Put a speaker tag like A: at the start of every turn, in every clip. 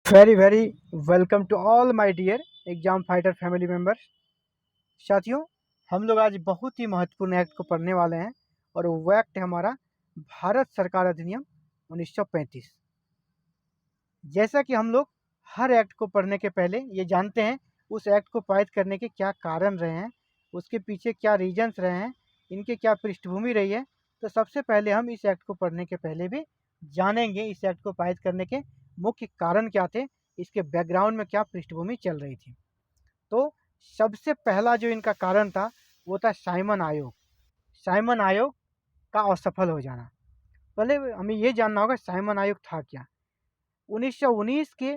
A: Very very welcome to all my dear exam fighter family members. साथियों, हम लोग आज बहुत ही महत्वपूर्ण एक्ट को पढ़ने वाले हैं और वो एक्ट है हमारा भारत सरकार अधिनियम 1935। जैसा कि हम लोग हर एक्ट को पढ़ने के पहले ये जानते हैं उस एक्ट को पारित करने के क्या कारण रहे हैं, उसके पीछे क्या रीजन्स रहे हैं, इनके क्या पृष्ठभूमि रही है। तो सबसे पहले हम इस एक्ट को पढ़ने के पहले भी जानेंगे इस एक्ट को पारित करने के मुख्य कारण क्या थे, इसके बैकग्राउंड में क्या पृष्ठभूमि चल रही थी। तो सबसे पहला जो इनका कारण था वो था साइमन आयोग। साइमन आयोग का असफल हो जाना। पहले हमें ये जानना होगा साइमन आयोग था क्या। 1919 के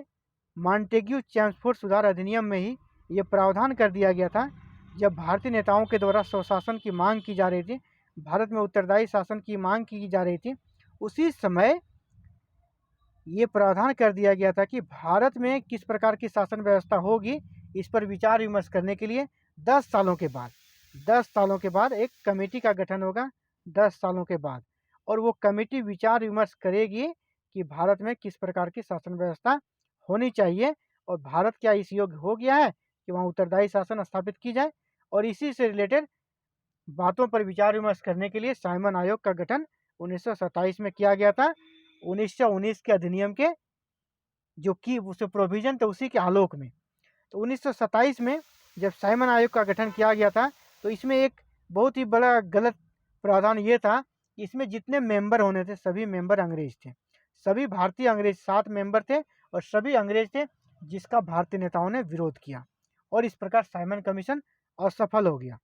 A: मॉन्टेग्यू चेम्सफोर्ड सुधार अधिनियम में ही ये प्रावधान कर दिया गया था, जब भारतीय नेताओं के द्वारा स्वशासन की मांग की जा रही थी, भारत में उत्तरदायी शासन की मांग की जा रही थी, उसी समय ये प्रावधान कर दिया गया था कि भारत में किस प्रकार की शासन व्यवस्था होगी, इस पर विचार विमर्श करने के लिए 10 सालों के बाद 10 सालों के बाद एक कमेटी का गठन होगा। 10 सालों के बाद और वो कमेटी विचार विमर्श करेगी कि भारत में किस प्रकार की शासन व्यवस्था होनी चाहिए और भारत क्या इस योग्य हो गया है कि वहाँ उत्तरदायी शासन स्थापित की जाए। और इसी से रिलेटेड बातों पर विचार विमर्श करने के लिए साइमन आयोग का गठन 1927 में किया गया था। 1919 के अधिनियम के जो की उसे प्रोविजन थे उसी के आलोक में। तो 1927 में जब साइमन आयोग का गठन किया गया था तो इसमें एक बहुत ही बड़ा गलत प्रावधान ये था कि इसमें जितने मेंबर होने थे सभी मेंबर अंग्रेज थे। सभी भारतीय अंग्रेज 7 मेंबर थे और सभी अंग्रेज थे, जिसका भारतीय नेताओं ने विरोध किया और इस प्रकार साइमन कमीशन असफल हो गया।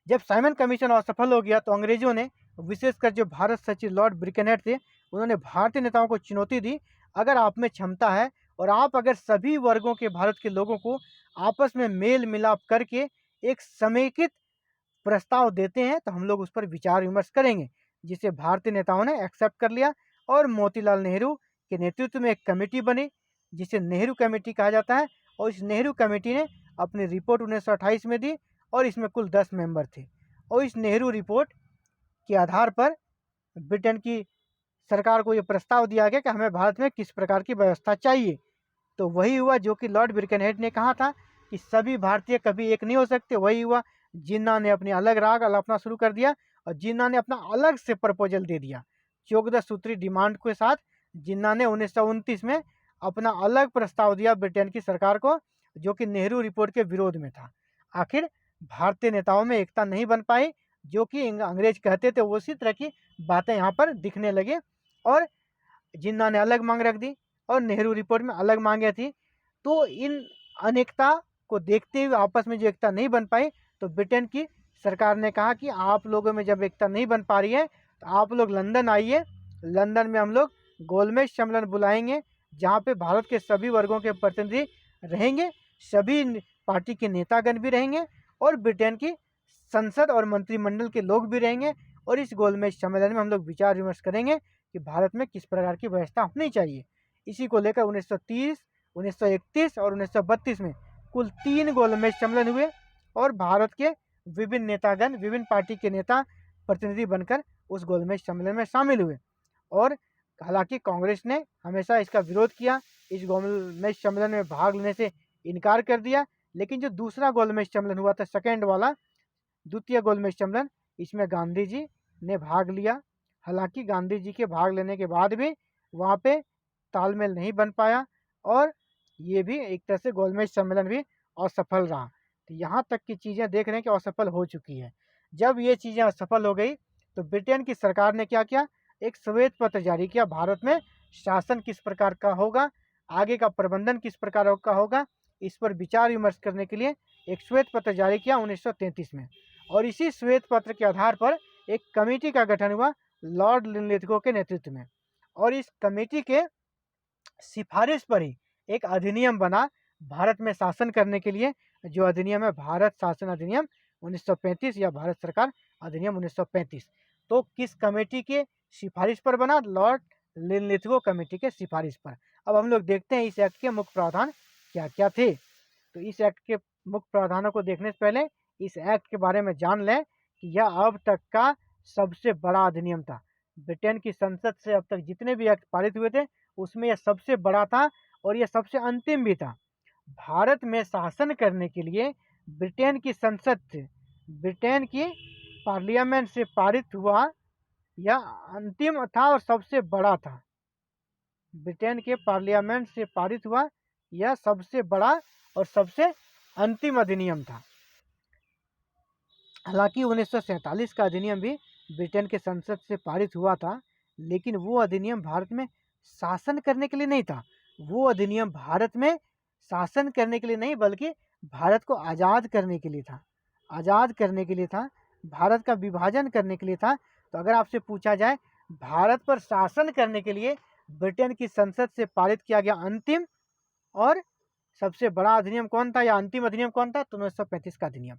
A: जब साइमन कमीशन असफल हो गया तो अंग्रेजों ने, विशेषकर जो भारत सचिव लॉर्ड ब्रिकनहेड थे, उन्होंने भारतीय नेताओं को चुनौती दी, अगर आप में क्षमता है और आप अगर सभी वर्गों के भारत के लोगों को आपस में मेल मिलाप करके एक समेकित प्रस्ताव देते हैं तो हम लोग उस पर विचार विमर्श करेंगे। जिसे भारतीय नेताओं ने एक्सेप्ट कर लिया और मोतीलाल नेहरू के नेतृत्व में एक कमेटी बनी जिसे नेहरू कमेटी कहा जाता है। और इस नेहरू कमेटी ने अपनी रिपोर्ट 1928 में दी और इसमें कुल 10 मेंबर थे। और इस नेहरू रिपोर्ट के आधार पर ब्रिटेन की सरकार को ये प्रस्ताव दिया गया कि हमें भारत में किस प्रकार की व्यवस्था चाहिए। तो वही हुआ जो कि लॉर्ड ब्रिकनहेड ने कहा था कि सभी भारतीय कभी एक नहीं हो सकते। वही हुआ। जिन्ना ने अपनी अलग राग अलापना शुरू कर दिया और जिन्ना ने अपना अलग से प्रपोजल दे दिया 14 सूत्री डिमांड के साथ। जिन्ना ने 1929 में अपना अलग प्रस्ताव दिया ब्रिटेन की सरकार को, जो कि नेहरू रिपोर्ट के विरोध में था। आखिर भारतीय नेताओं में एकता नहीं बन पाई, जो कि अंग्रेज कहते थे उसी तरह की बातें यहाँ पर दिखने लगे और जिन्ना ने अलग मांग रख दी और नेहरू रिपोर्ट में अलग मांगे थी। तो इन अनेकता को देखते हुए आपस में जो एकता नहीं बन पाई तो ब्रिटेन की सरकार ने कहा कि आप लोगों में जब एकता नहीं बन पा रही है तो आप लोग लंदन आइए। लंदन में हम लोग गोलमेज सम्मेलन बुलाएंगे जहाँ पे भारत के सभी वर्गों के प्रतिनिधि रहेंगे, सभी पार्टी के नेतागण भी रहेंगे और ब्रिटेन की संसद और मंत्रिमंडल के लोग भी रहेंगे। और इस गोलमेज सम्मेलन में हम लोग विचार विमर्श करेंगे कि भारत में किस प्रकार की व्यवस्था होनी चाहिए। इसी को लेकर 1930, 1931 और 1932 में कुल 3 गोलमेज सम्मेलन हुए और भारत के विभिन्न नेतागण, विभिन्न पार्टी के नेता प्रतिनिधि बनकर उस गोलमेज सम्मेलन में शामिल हुए। और हालांकि कांग्रेस ने हमेशा इसका विरोध किया, इस गोलमेज सम्मेलन में भाग लेने से इनकार कर दिया। लेकिन जो दूसरा गोलमेज सम्मेलन हुआ था, सेकेंड वाला, द्वितीय गोलमेज सम्मेलन, इसमें गांधी जी ने भाग लिया। हालांकि गांधी जी के भाग लेने के बाद भी वहाँ पे तालमेल नहीं बन पाया और ये भी एक तरह से गोलमेज सम्मेलन भी असफल रहा। तो यहाँ तक की चीज़ें देख रहे हैं कि असफल हो चुकी है। जब ये चीज़ें असफल हो गई तो ब्रिटेन की सरकार ने क्या किया, एक श्वेत पत्र जारी किया। भारत में शासन किस प्रकार का होगा, आगे का प्रबंधन किस प्रकार का होगा, इस पर विचार विमर्श करने के लिए एक श्वेत पत्र जारी किया 1933 में। और इसी श्वेत पत्र के आधार पर एक कमेटी का गठन हुआ लॉर्ड लिनलिथगो के नेतृत्व में। और इस कमेटी के सिफारिश पर ही एक अधिनियम बना भारत में शासन करने के लिए, जो अधिनियम है भारत शासन अधिनियम 1935 या भारत सरकार अधिनियम 1935। तो किस कमेटी के सिफारिश पर बना? लॉर्ड लिनलिथगो कमेटी के सिफारिश पर। अब हम लोग देखते हैं इस एक्ट के मुख्य प्रावधान क्या क्या थे। तो इस एक्ट के मुख्य प्रावधानों को देखने से पहले इस एक्ट के बारे में जान लें कि यह अब तक का सबसे बड़ा अधिनियम था। ब्रिटेन की संसद से अब तक जितने भी एक्ट पारित हुए थे उसमें यह सबसे बड़ा था और यह सबसे अंतिम भी था। भारत में शासन करने के लिए ब्रिटेन की संसद से, ब्रिटेन की पार्लियामेंट से पारित हुआ, यह अंतिम था और सबसे बड़ा था। ब्रिटेन के पार्लियामेंट से पारित हुआ, यह सबसे बड़ा और सबसे अंतिम अधिनियम था। हालांकि 1947 का अधिनियम भी ब्रिटेन के संसद से पारित हुआ था, लेकिन वो अधिनियम भारत में शासन करने के लिए नहीं था। वो अधिनियम भारत में शासन करने के लिए नहीं, बल्कि भारत को आज़ाद करने के लिए था। आज़ाद करने के लिए था, भारत का विभाजन करने के लिए था। तो अगर आपसे पूछा जाए भारत पर शासन करने के लिए ब्रिटेन की संसद से पारित किया गया अंतिम और सबसे बड़ा अधिनियम कौन था या अंतिम अधिनियम कौन था, तो 1935 का अधिनियम।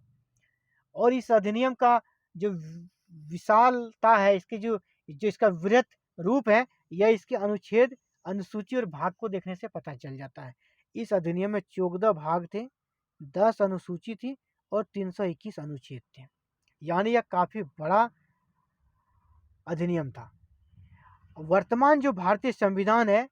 A: और इस अधिनियम का जो विशालता है, इसकी जो जो इसका वृहत रूप है, यह इसके अनुच्छेद, अनुसूची और भाग को देखने से पता चल जाता है। इस अधिनियम में 14 भाग थे, 10 अनुसूची थी और 321 अनुच्छेद थे। यानी यह काफ़ी बड़ा अधिनियम था। वर्तमान जो भारतीय संविधान है,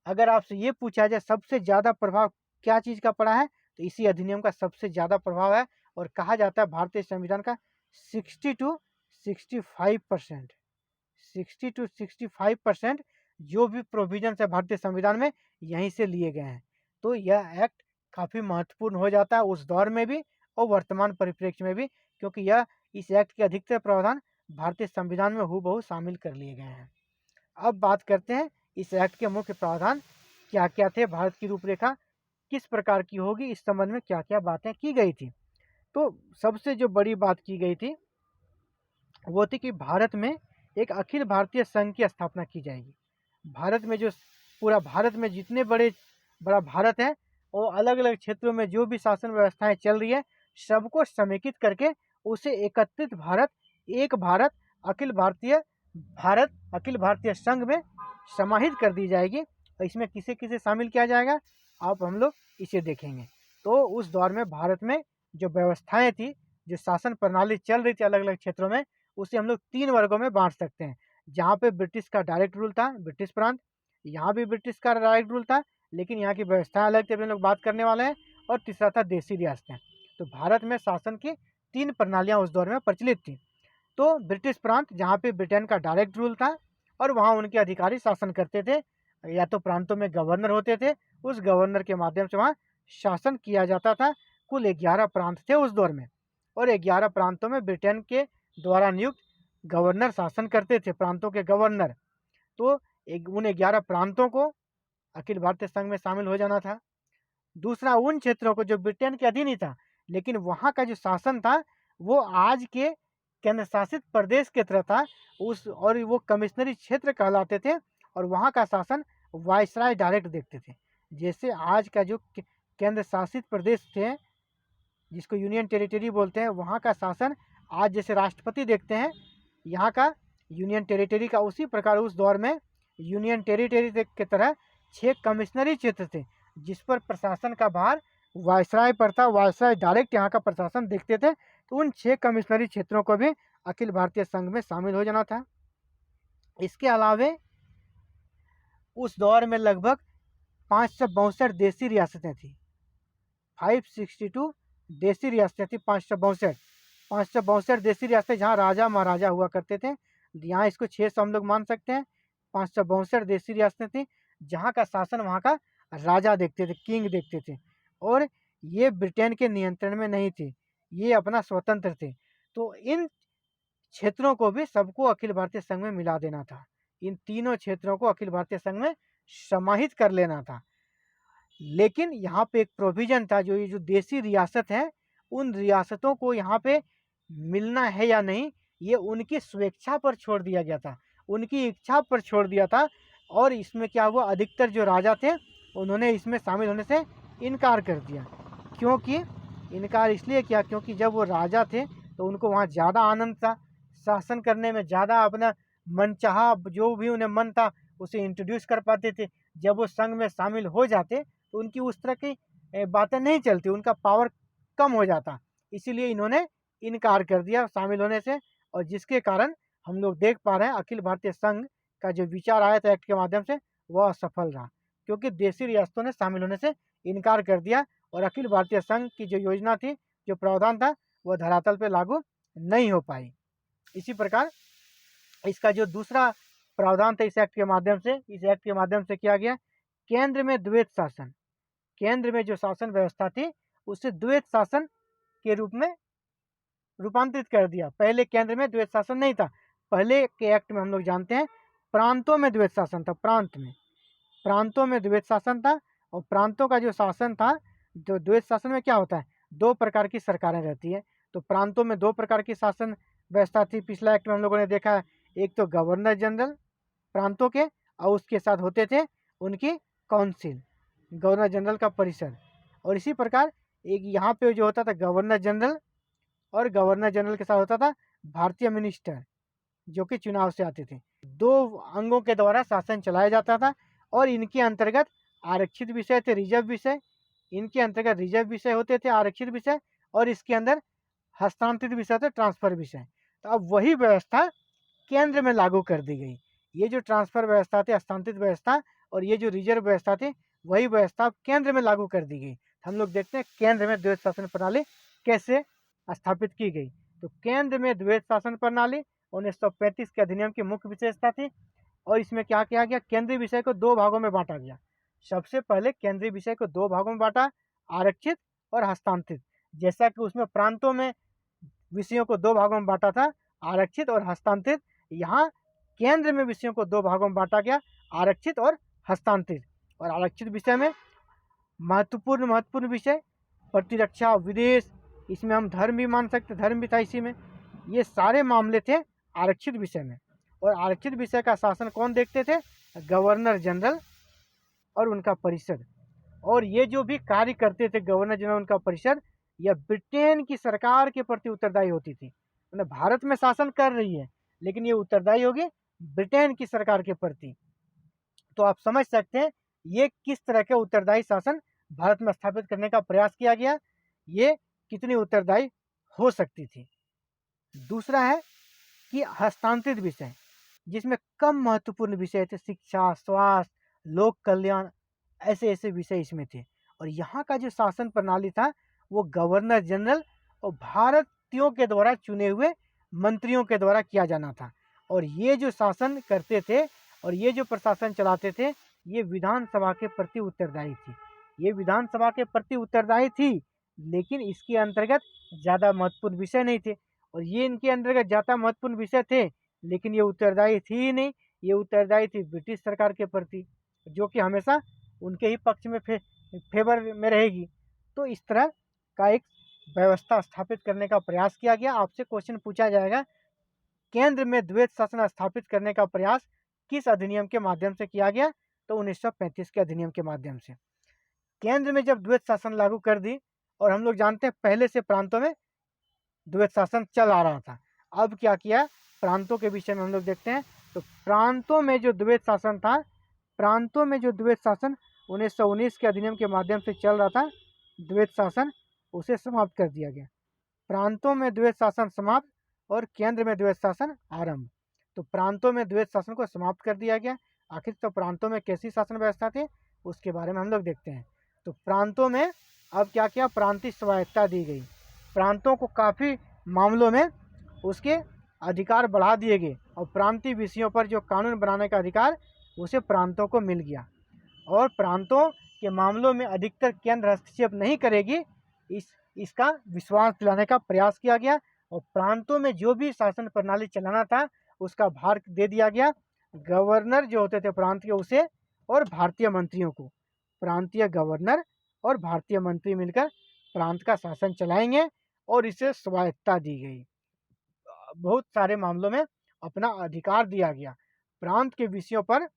A: अगर आपसे ये पूछा जाए सबसे ज़्यादा प्रभाव क्या चीज़ का पड़ा है, तो इसी अधिनियम का सबसे ज़्यादा प्रभाव है। और कहा जाता है भारतीय संविधान का 60 to 65%, 60 to 65% जो भी प्रोविजन है भारतीय संविधान में, यहीं से लिए गए हैं। तो यह एक्ट काफ़ी महत्वपूर्ण हो जाता है उस दौर में भी और वर्तमान परिप्रेक्ष्य में भी, क्योंकि यह इस एक्ट के अधिकतर प्रावधान भारतीय संविधान में हूबहू शामिल कर लिए गए हैं। अब बात करते हैं इस एक्ट के मुख्य प्रावधान क्या क्या थे, भारत की रूपरेखा किस प्रकार की होगी, इस संबंध में क्या क्या बातें की गई थी। तो सबसे जो बड़ी बात की गई थी वो थी कि भारत में एक अखिल भारतीय संघ की स्थापना की जाएगी। भारत में जो पूरा भारत में जितने बड़ा भारत है, वो अलग अलग क्षेत्रों में जो भी शासन व्यवस्थाएं चल रही है, सबको समेकित करके उसे एकत्रित भारत, एक भारत, अखिल भारतीय संघ में समाहित कर दी जाएगी। और इसमें किसे किसे शामिल किया जाएगा, आप हम लोग इसे देखेंगे। तो उस दौर में भारत में जो व्यवस्थाएं थी, जो शासन प्रणाली चल रही थी अलग अलग क्षेत्रों में, उसे हम लोग 3 वर्गों में बांट सकते हैं। जहाँ पे ब्रिटिश का डायरेक्ट रूल था, ब्रिटिश प्रांत, यहाँ भी ब्रिटिश का डायरेक्ट रूल था, लेकिन यहाँ की व्यवस्थाएं अलग थी, हम लोग बात करने वाले हैं। और तीसरा था देसी रियासतें। तो भारत में शासन की 3 प्रणालियाँ उस दौर में प्रचलित थी। तो ब्रिटिश प्रांत, जहाँ पे ब्रिटेन का डायरेक्ट रूल था और वहाँ उनके अधिकारी शासन करते थे, या तो प्रांतों में गवर्नर होते थे, उस गवर्नर के माध्यम से वहाँ शासन किया जाता था। कुल 11 प्रांत थे उस दौर में, और 11 प्रांतों में ब्रिटेन के द्वारा नियुक्त गवर्नर शासन करते थे, प्रांतों के गवर्नर। तो उन 11 प्रांतों को अखिल भारतीय संघ में शामिल हो जाना था। दूसरा, उन क्षेत्रों को जो ब्रिटेन के अधीन ही था, लेकिन वहाँ का जो शासन था वो आज के केंद्र शासित प्रदेश की तरह था, और वो कमिश्नरी क्षेत्र कहलाते थे, और वहाँ का शासन वायसराय डायरेक्ट देखते थे। जैसे आज का जो केंद्र शासित प्रदेश थे, जिसको यूनियन टेरिटरी बोलते हैं, वहाँ का शासन आज जैसे राष्ट्रपति देखते हैं, यहाँ का यूनियन टेरिटरी का, उसी प्रकार उस दौर में यूनियन टेरिटरी की तरह 6 कमिश्नरी क्षेत्र थे, जिस पर प्रशासन का भार वायसराय पर था। वायसराय डायरेक्ट यहाँ का प्रशासन देखते थे। तो उन 6 कमिश्नरी क्षेत्रों को भी अखिल भारतीय संघ में शामिल हो जाना था। इसके अलावे उस दौर में लगभग 562 देसी रियासतें थी, 562 देसी रियासतें थी, 562 देसी रियासतें, जहाँ राजा महाराजा हुआ करते थे। यहाँ इसको 600 हम लोग मान सकते हैं। 562 देसी रियासतें थी, जहाँ का शासन वहाँ का राजा देखते थे, किंग देखते थे, और ये ब्रिटेन के नियंत्रण में नहीं थे, ये अपना स्वतंत्र थे। तो इन क्षेत्रों को भी सबको अखिल भारतीय संघ में मिला देना था। इन तीनों क्षेत्रों को अखिल भारतीय संघ में समाहित कर लेना था। लेकिन यहाँ पे एक प्रोविजन था, जो ये जो देसी रियासत है, उन रियासतों को यहाँ पे मिलना है या नहीं, ये उनकी स्वेच्छा पर छोड़ दिया गया था, उनकी इच्छा पर छोड़ दिया था। और इसमें क्या हुआ, अधिकतर जो राजा थे उन्होंने इसमें शामिल होने से इनकार कर दिया। क्योंकि इनकार इसलिए किया क्योंकि जब वो राजा थे तो उनको वहाँ ज़्यादा आनंद था, शासन करने में ज़्यादा अपना मनचाहा जो भी उन्हें मन था उसे इंट्रोड्यूस कर पाते थे। जब वो संघ में शामिल हो जाते तो उनकी उस तरह की बातें नहीं चलती, उनका पावर कम हो जाता। इसीलिए इन्होंने इनकार कर दिया शामिल होने से, और जिसके कारण हम लोग देख पा रहे हैं अखिल भारतीय संघ का जो विचार आया था एक्ट के माध्यम से, वह असफल रहा, क्योंकि देशी रियासतों ने शामिल होने से इनकार कर दिया और अखिल भारतीय संघ की जो योजना थी, जो प्रावधान था, वह धरातल पर लागू नहीं हो पाई। इसी प्रकार इसका जो दूसरा प्रावधान था इस एक्ट के माध्यम से किया गया, केंद्र में द्वैत शासन। केंद्र में जो शासन व्यवस्था थी उसे द्वैत शासन के रूप में रूपांतरित कर दिया। पहले केंद्र में द्वैत शासन नहीं था। पहले के एक्ट में हम लोग जानते हैं प्रांतों में द्वैत शासन था। प्रांतों में द्वैत शासन था, और प्रांतों का जो शासन था, जो द्वैत शासन में क्या होता है, दो प्रकार की सरकारें रहती है। तो प्रांतों में दो प्रकार की शासन व्यवस्था थी। पिछला एक्ट में हम लोगों ने देखा है, एक तो गवर्नर जनरल प्रांतों के, और उसके साथ होते थे उनकी काउंसिल, गवर्नर जनरल का परिषद। और इसी प्रकार एक यहाँ पे जो होता था गवर्नर जनरल, और गवर्नर जनरल के साथ होता था भारतीय मिनिस्टर, जो कि चुनाव से आते थे। दो अंगों के द्वारा शासन चलाया जाता था, और इनके अंतर्गत आरक्षित विषय थे, रिजर्व विषय। इनके अंतर्गत रिजर्व विषय होते थे, आरक्षित विषय, और इसके अंदर हस्तांतरित विषय थे, ट्रांसफर विषय। तो अब वही व्यवस्था केंद्र में लागू कर दी गई। ये जो ट्रांसफर व्यवस्था थी, हस्तांतरित व्यवस्था, और ये जो रिजर्व व्यवस्था थी, वही व्यवस्था केंद्र में लागू कर दी गई। हम लोग देखते हैं केंद्र में द्वैत शासन प्रणाली कैसे स्थापित की गई। तो केंद्र में द्वैत शासन प्रणाली 1935 के अधिनियम की मुख्य विशेषता थी। और इसमें क्या किया गया, केंद्रीय विषय को दो भागों में बांटा गया। सबसे पहले केंद्रीय विषय को दो भागों में बांटा, आरक्षित और हस्तांतरित। जैसा कि उसमें प्रांतों में विषयों को दो भागों में बांटा था, आरक्षित और हस्तांतरित, यहाँ केंद्र में विषयों को दो भागों में बांटा गया, आरक्षित और हस्तांतरित। और आरक्षित विषय में महत्वपूर्ण विषय प्रतिरक्षा, विदेश, इसमें हम धर्म भी मान सकते, धर्म भी था इसी में। ये सारे मामले थे आरक्षित विषय में। और आरक्षित विषय का शासन कौन देखते थे, गवर्नर जनरल और उनका परिषद। और ये जो भी कार्य करते थे गवर्नर जनरल, उनका परिषद, यह ब्रिटेन की सरकार के प्रति उत्तरदायी होती थी। मतलब भारत में शासन कर रही है, लेकिन ये उत्तरदायी होगी ब्रिटेन की सरकार के प्रति। तो आप समझ सकते हैं ये किस तरह के उत्तरदायी शासन भारत में स्थापित करने का प्रयास किया गया, ये कितनी उत्तरदायी हो सकती थी। दूसरा है कि हस्तांतरित विषय, जिसमें कम महत्वपूर्ण विषय थे, शिक्षा, स्वास्थ्य, लोक कल्याण, ऐसे विषय इसमें थे। और यहाँ का जो शासन प्रणाली था वो गवर्नर जनरल और भारतीयों के द्वारा चुने हुए मंत्रियों के द्वारा किया जाना था। और ये जो शासन करते थे और ये जो प्रशासन चलाते थे, ये विधानसभा के प्रति उत्तरदायी थी। ये विधानसभा के प्रति उत्तरदायी थी, लेकिन इसके अंतर्गत ज़्यादा महत्वपूर्ण विषय नहीं थे। और ये इनके अंतर्गत ज़्यादा महत्वपूर्ण विषय थे, लेकिन ये उत्तरदायी थी ही नहीं। ये उत्तरदायी थी ब्रिटिश सरकार के प्रति, जो कि हमेशा उनके ही पक्ष में फेवर में रहेगी। तो इस तरह का एक व्यवस्था स्थापित करने का प्रयास किया गया। आपसे क्वेश्चन पूछा जाएगा, केंद्र में द्वैत शासन स्थापित करने का प्रयास किस अधिनियम के माध्यम से किया गया, तो 1935 के अधिनियम के माध्यम से। केंद्र में जब द्वैत शासन लागू कर दी, और हम लोग जानते हैं पहले से प्रांतों में द्वैत शासन चल आ रहा था, अब क्या किया, प्रांतों के विषय में हम लोग देखते हैं। तो प्रांतों में जो द्वैत शासन था, प्रांतों में जो द्वैत शासन 1919 के अधिनियम के माध्यम से चल रहा था, द्वैत शासन, उसे समाप्त कर दिया गया। प्रांतों में द्वैत शासन समाप्त और केंद्र में द्वैत शासन आरंभ। तो प्रांतों में द्वैत शासन को समाप्त कर दिया गया। आखिर तो प्रांतों में कैसी शासन व्यवस्था थी, उसके बारे में हम लोग देखते हैं। तो प्रांतों में अब क्या किया, प्रांतीय स्वायत्तता दी गई। प्रांतों को काफ़ी मामलों में उसके अधिकार बढ़ा दिए गए, और प्रांतीय विषयों पर जो कानून बनाने का अधिकार उसे प्रांतों को मिल गया। और प्रांतों के मामलों में अधिकतर केंद्र हस्तक्षेप नहीं करेगी, इसका विश्वास दिलाने का प्रयास किया गया। और प्रांतों में जो भी शासन प्रणाली चलाना था उसका भार दे दिया गया गवर्नर जो होते थे प्रांत के, उसे, और भारतीय मंत्रियों को। प्रांतीय गवर्नर और भारतीय मंत्री मिलकर प्रांत का शासन चलाएंगे, और इसे स्वायत्तता दी गई। बहुत सारे मामलों में अपना अधिकार दिया गया। प्रांत के विषयों पर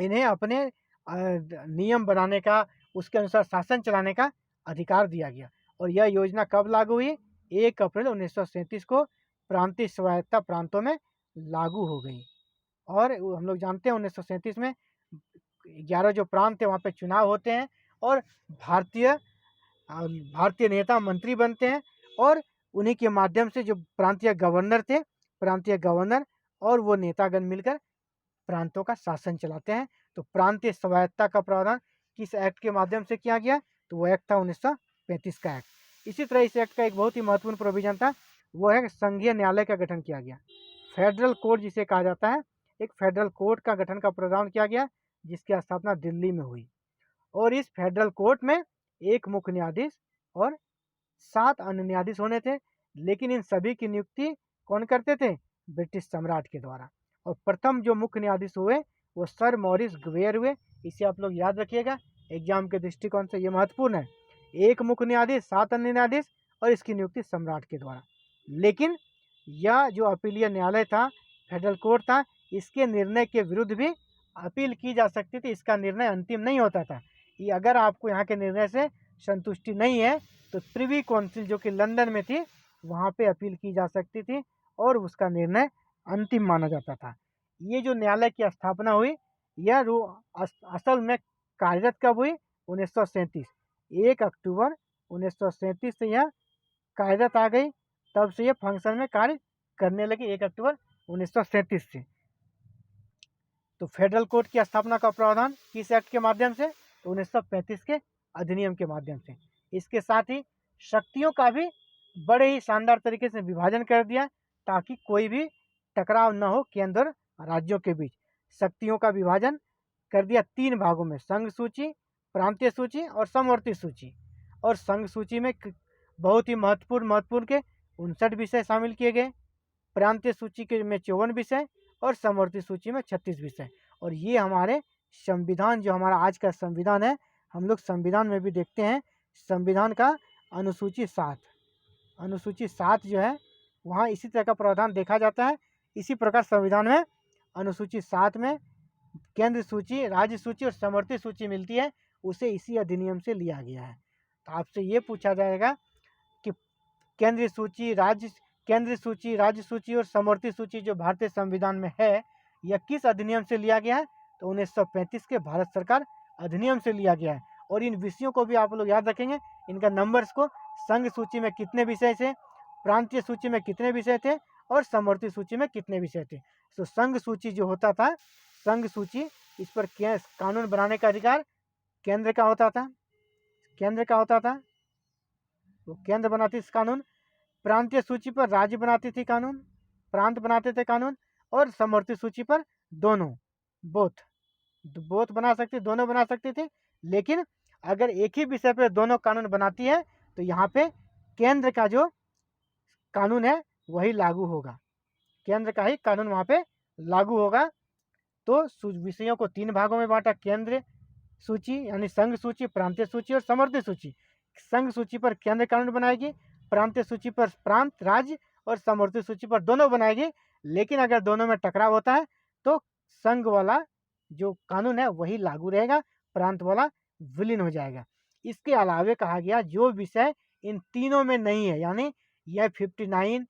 A: इन्हें अपने नियम बनाने का, उसके अनुसार शासन चलाने का अधिकार दिया गया। और यह योजना कब लागू हुई, 1 अप्रैल 1937 को प्रांतीय स्वायत्तता प्रांतों में लागू हो गई। और हम लोग जानते हैं 1937 में 11 जो प्रांत थे वहाँ पे चुनाव होते हैं, और भारतीय नेता मंत्री बनते हैं, और उन्हीं के माध्यम से जो प्रांतीय गवर्नर थे, प्रांतीय गवर्नर और वो नेतागण मिलकर प्रांतों का शासन चलाते हैं। तो प्रांतीय स्वायत्ता का प्रावधान किस एक्ट के माध्यम से किया गया? तो वो एक्ट था 1935 का एक्ट। इसी तरह इस एक्ट का एक बहुत ही महत्वपूर्ण प्रोविजन था, वो है संघीय न्यायालय का गठन किया गया। फेडरल कोर्ट जिसे कहा जाता है, एक फेडरल कोर्ट का गठन का प्रावधान किया गया, जिसकी स्थापना दिल्ली में हुई। और इस फेडरल कोर्ट में एक मुख्य न्यायाधीश और 7 अन्य न्यायाधीश होने थे, लेकिन इन सभी की नियुक्ति कौन करते थे? ब्रिटिश सम्राट के द्वारा। और प्रथम जो मुख्य न्यायाधीश हुए वो सर मॉरिस ग्वेयर हुए। इसे आप लोग याद रखिएगा, एग्जाम के दृष्टिकोण से ये महत्वपूर्ण है। एक मुख्य न्यायाधीश, 7 अन्य न्यायाधीश, और इसकी नियुक्ति सम्राट के द्वारा। लेकिन यह जो अपीलीय न्यायालय था, फेडरल कोर्ट था, इसके निर्णय के विरुद्ध भी अपील की जा सकती थी। इसका निर्णय अंतिम नहीं होता था। ये अगर आपको यहाँ के निर्णय से संतुष्टि नहीं है तो प्रिवी काउंसिल जो कि लंदन में थी, वहाँ पे अपील की जा सकती थी और उसका निर्णय अंतिम माना जाता था। ये जो न्यायालय की स्थापना हुई, यह असल में कार्यरत कब हुई? 1937। 1 अक्टूबर 1937 से यह कार्यरत आ गई, तब से ये फंक्शन में कार्य करने लगी, 1 अक्टूबर 1937 से। तो फेडरल कोर्ट की स्थापना का प्रावधान किस एक्ट के माध्यम से? तो 1935 के अधिनियम के माध्यम से। इसके साथ ही शक्तियों का भी बड़े ही शानदार तरीके से विभाजन कर दिया, ताकि कोई भी टकराव न हो केंद्र और राज्यों के बीच। शक्तियों का विभाजन कर दिया 3 भागों में, संघ सूची, प्रांतीय सूची और समवर्ती सूची। और संघ सूची में बहुत ही महत्वपूर्ण के 59 विषय शामिल किए गए, प्रांतीय सूची के में 54 विषय और समवर्ती सूची में 36 विषय। और ये हमारे संविधान, जो हमारा आज का संविधान है, हम लोग संविधान में भी देखते हैं, संविधान का अनुसूची 7 जो है, वहाँ इसी तरह का प्रावधान देखा जाता है। इसी प्रकार संविधान में अनुसूची 7 में केंद्र सूची, राज्य सूची और समवर्ती सूची मिलती है, उसे इसी अधिनियम से लिया गया है। तो आपसे ये पूछा जाएगा कि केंद्रीय सूची, राज्य सूची और समवर्ती सूची जो भारतीय संविधान में है, यह किस अधिनियम से लिया गया है? तो 1935 के भारत सरकार अधिनियम से लिया गया है। और इन विषयों को भी आप लोग याद रखेंगे, इनका नंबर्स को, संघ सूची में कितने विषय थे, प्रांतीय सूची में कितने विषय थे और समवर्ती सूची में कितने विषय थे। तो संघ सूची जो होता था, संघ सूची, इस पर कानून बनाने का अधिकार केंद्र का होता था, तो केंद्र बनाती थी कानून। प्रांतीय सूची पर राज्य बनाती थी कानून, प्रांत बनाते थे कानून। और समवर्ती सूची पर दोनों, बोथ बना सकते, दोनों बना सकते थे। लेकिन अगर एक ही विषय पर दोनों कानून बनाती है तो यहाँ पे केंद्र का जो कानून है वही लागू होगा, केंद्र का ही कानून वहाँ पे लागू होगा। तो विषयों को 3 भागों में बांटा, केंद्र सूची यानी संघ सूची, प्रांतीय सूची और समवर्ती सूची। संघ सूची पर केंद्र कानून बनाएगी, प्रांतीय सूची पर प्रांत, राज्य और समवर्ती सूची पर दोनों बनाएगी। लेकिन अगर दोनों में टकराव होता है तो संघ वाला जो कानून है वही लागू रहेगा, प्रांत वाला विलीन हो जाएगा। इसके अलावे कहा गया जो विषय इन तीनों में नहीं है, यानी यह 59,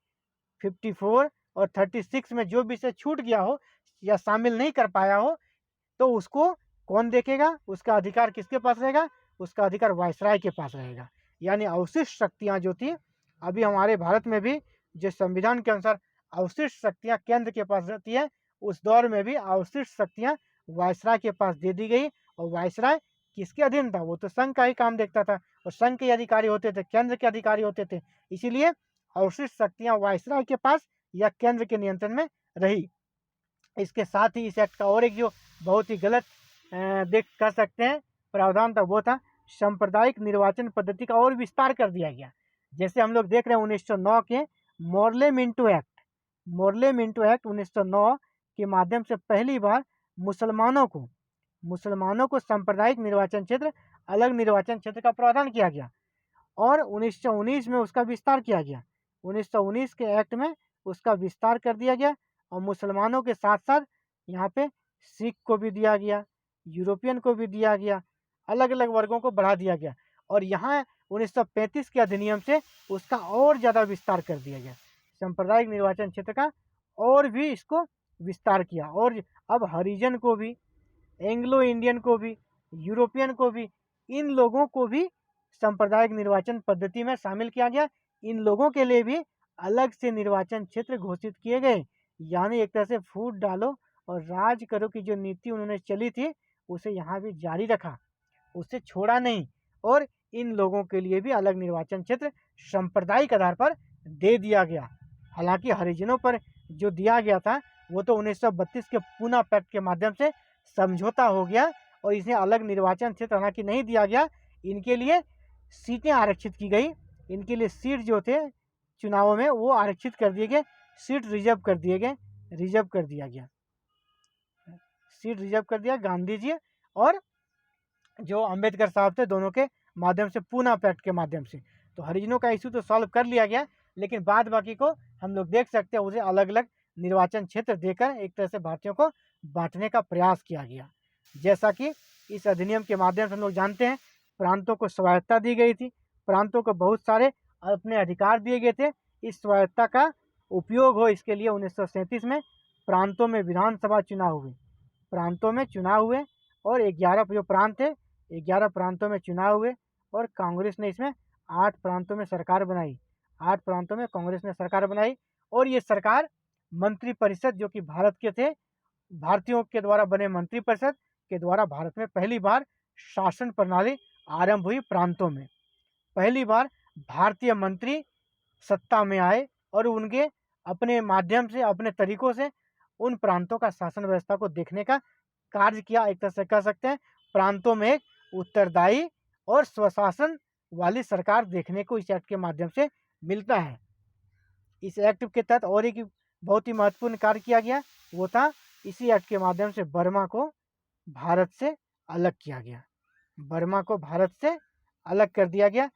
A: 54 और 36 में जो विषय छूट गया हो या शामिल नहीं कर पाया हो, तो उसको कौन देखेगा? उसका अधिकार किसके पास रहेगा? उसका अधिकार वायसराय के पास रहेगा। यानी अवशिष्ट शक्तियाँ जो थी, अभी हमारे भारत में भी जो संविधान के अनुसार अवशिष्ट शक्तियाँ केंद्र के पास रहती है, उस दौर में भी अवशिष्ट शक्तियाँ वायसराय के पास दे दी गई। और वायसराय किसके अधीन था? वो तो संघ का ही काम देखता था, और संघ के अधिकारी होते थे, केंद्र के अधिकारी होते थे। इसीलिए अवशिष्ट शक्तियाँ वायसराय के पास या केंद्र के नियंत्रण में रही। इसके साथ ही इस एक्ट का और एक जो बहुत ही गलत देख कर सकते हैं प्रावधान था, वो था सांप्रदायिक निर्वाचन पद्धति का और विस्तार कर दिया गया। जैसे हम लोग देख रहे हैं 1909 के मोर्ले मिंटो एक्ट 1909 के माध्यम से पहली बार मुसलमानों को सांप्रदायिक निर्वाचन क्षेत्र, अलग निर्वाचन क्षेत्र का प्रावधान किया गया। और 1919 में उसका विस्तार किया गया। 1919 के एक्ट में उसका विस्तार कर दिया गया, और मुसलमानों के साथ साथ यहाँ पे सिख को भी दिया गया, यूरोपियन को भी दिया गया, अलग अलग वर्गों को बढ़ा दिया गया। और यहाँ 1935 के अधिनियम से उसका और ज़्यादा विस्तार कर दिया गया, सांप्रदायिक निर्वाचन क्षेत्र का और भी इसको विस्तार किया। और अब हरिजन को भी, एंग्लो इंडियन को भी, यूरोपियन को भी, इन लोगों को भी सांप्रदायिक निर्वाचन पद्धति में शामिल किया गया। इन लोगों के लिए भी अलग से निर्वाचन क्षेत्र घोषित किए गए। यानी एक तरह से फूट डालो और राज करो की जो नीति उन्होंने चली थी उसे यहाँ भी जारी रखा, उसे छोड़ा नहीं और इन लोगों के लिए भी अलग निर्वाचन क्षेत्र सांप्रदायिक आधार पर दे दिया गया। हालांकि हरिजनों पर जो दिया गया था वो तो 1932 के पूना पैक्ट के माध्यम से समझौता हो गया और इसे अलग निर्वाचन क्षेत्र हालांकि नहीं दिया गया, इनके लिए सीटें आरक्षित की गई, इनके लिए सीट जो थे चुनावों में वो आरक्षित कर दिए गए, सीट रिजर्व कर दिए गए, रिजर्व कर दिया गया, सीट रिजर्व कर दिया गांधी जी और जो अंबेडकर साहब थे दोनों के माध्यम से, पूना पैक्ट के माध्यम से। तो हरिजनों का इशू तो सॉल्व कर लिया गया, लेकिन बाद बाकी को हम लोग देख सकते हैं उसे अलग अलग निर्वाचन क्षेत्र देकर एक तरह से भारतीयों को बांटने का प्रयास किया गया। जैसा कि इस अधिनियम के माध्यम से हम लोग जानते हैं प्रांतों को स्वायत्ता दी गई थी, प्रांतों को बहुत सारे अपने अधिकार दिए गए थे। इस स्वायत्ता का उपयोग हो इसके लिए 1937 में प्रांतों में विधानसभा चुनाव हुए, प्रांतों में चुनाव हुए और 11 जो प्रांत थे 11 प्रांतों में चुनाव हुए और कांग्रेस ने इसमें 8 प्रांतों में सरकार बनाई, 8 प्रांतों में कांग्रेस ने सरकार बनाई और ये सरकार मंत्रिपरिषद जो कि भारत के थे, भारतीयों के द्वारा बने मंत्रिपरिषद के द्वारा भारत में पहली बार शासन प्रणाली आरंभ हुई। प्रांतों में पहली बार भारतीय मंत्री सत्ता में आए और उनके अपने माध्यम से अपने तरीकों से उन प्रांतों का शासन व्यवस्था को देखने का कार्य किया। एक तरह से कह सकते हैं प्रांतों में एक उत्तरदायी और स्वशासन वाली सरकार देखने को इस एक्ट के माध्यम से मिलता है। इस एक्ट के तहत और एक बहुत ही महत्वपूर्ण कार्य किया गया, वो था इसी एक्ट के माध्यम से बर्मा को भारत से अलग किया गया, बर्मा को भारत से अलग कर दिया गया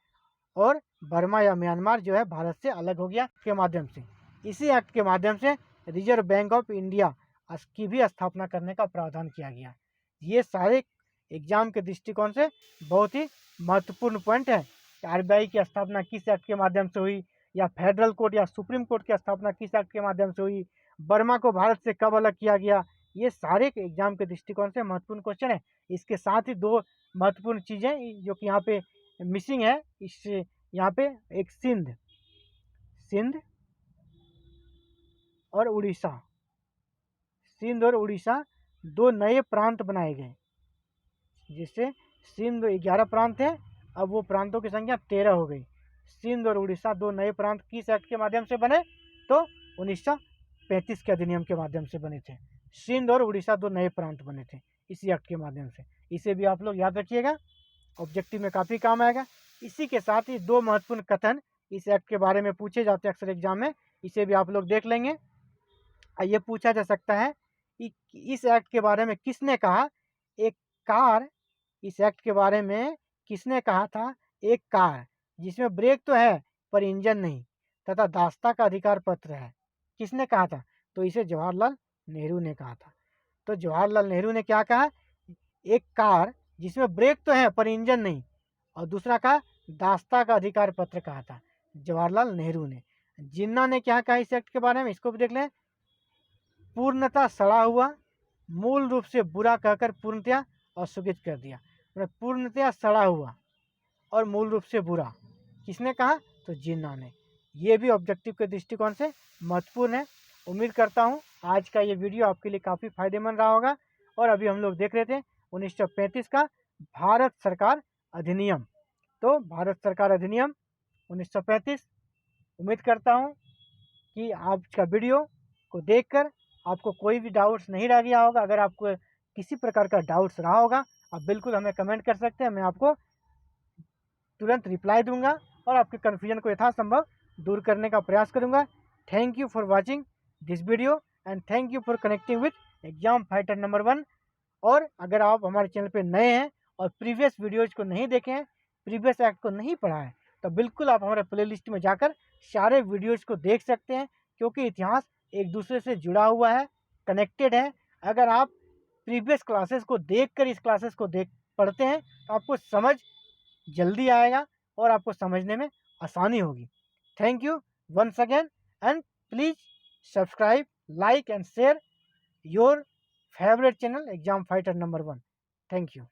A: और बर्मा या म्यांमार जो है भारत से अलग हो गया के माध्यम से। इसी एक्ट के माध्यम से रिजर्व बैंक ऑफ इंडिया की भी स्थापना करने का प्रावधान किया गया। ये सारे एग्जाम के दृष्टिकोण से बहुत ही महत्वपूर्ण पॉइंट है। आरबीआई की स्थापना किस एक्ट के माध्यम से हुई, या फेडरल कोर्ट या सुप्रीम कोर्ट की स्थापना किस एक्ट के माध्यम से हुई, बर्मा को भारत से कब अलग किया गया, ये सारे एग्जाम के दृष्टिकोण से महत्वपूर्ण क्वेश्चन है। इसके साथ ही 2 महत्वपूर्ण चीज़ें जो कि यहाँ पे मिसिंग है, इस यहाँ पे एक सिंध और उड़ीसा, सिंध और उड़ीसा 2 नए प्रांत बनाए गए, जिससे सिंध 11 प्रांत हैं, अब वो प्रांतों की संख्या 13 हो गई। सिंध और उड़ीसा 2 नए प्रांत किस एक्ट के माध्यम से बने, तो 1935 के अधिनियम के माध्यम से बने थे। सिंध और उड़ीसा 2 नए प्रांत बने थे इसी एक्ट के माध्यम से। इसे भी आप लोग याद रखिएगा, ऑब्जेक्टिव में काफ़ी काम आएगा। इसी के साथ ही 2 महत्वपूर्ण कथन इस एक्ट के बारे में पूछे जाते हैं अक्सर एग्जाम में, इसे भी आप लोग देख लेंगे। ये पूछा जा सकता है कि इस एक्ट के बारे में किसने कहा, एक कार, इस एक्ट के बारे में किसने कहा था, एक कार जिसमें ब्रेक तो है पर इंजन नहीं तथा दास्ता का अधिकार पत्र है, किसने कहा था, तो इसे जवाहरलाल नेहरू ने कहा था। तो जवाहरलाल नेहरू ने क्या कहा, एक कार जिसमें ब्रेक तो है पर इंजन नहीं, और दूसरा कहा दास्ता का अधिकार पत्र कहा था जवाहरलाल नेहरू ने। जिन्ना ने क्या कहा इस एक्ट के बारे में, इसको भी देख लें। पूर्णतः सड़ा हुआ, मूल रूप से बुरा कहकर पूर्णतया अस्वीकृत कर दिया। पूर्णतया सड़ा हुआ और मूल रूप से बुरा किसने कहा, तो जिन्ना ने। ये भी ऑब्जेक्टिव के दृष्टिकोण से महत्वपूर्ण है। उम्मीद करता हूँ आज का ये वीडियो आपके लिए काफ़ी फायदेमंद रहा होगा। और अभी हम लोग देख रहे थे 1935 का भारत सरकार अधिनियम। तो भारत सरकार अधिनियम 1935, उम्मीद करता हूँ कि आज का वीडियो को देखकर आपको कोई भी डाउट्स नहीं रह गया होगा। अगर आपको किसी प्रकार का डाउट्स रहा होगा आप बिल्कुल हमें कमेंट कर सकते हैं, मैं आपको तुरंत रिप्लाई दूंगा और आपके कन्फ्यूजन को यथासंभव दूर करने का प्रयास करूंगा। Thank you for watching this video and thank you for connecting with exam fighter number 1। और अगर आप हमारे चैनल पे नए हैं और प्रीवियस वीडियोज़ को नहीं देखे हैं, प्रीवियस एक्ट को नहीं पढ़ा है, तो बिल्कुल आप हमारे प्लेलिस्ट में जाकर सारे वीडियोज़ को देख सकते हैं, क्योंकि इतिहास एक दूसरे से जुड़ा हुआ है, कनेक्टेड है। अगर आप प्रीवियस क्लासेस को देखकर इस क्लासेस को पढ़ते हैं तो आपको समझ जल्दी आएगा और आपको समझने में आसानी होगी। Thank you once again and please subscribe, like and share your favorite channel exam fighter number 1. Thank you.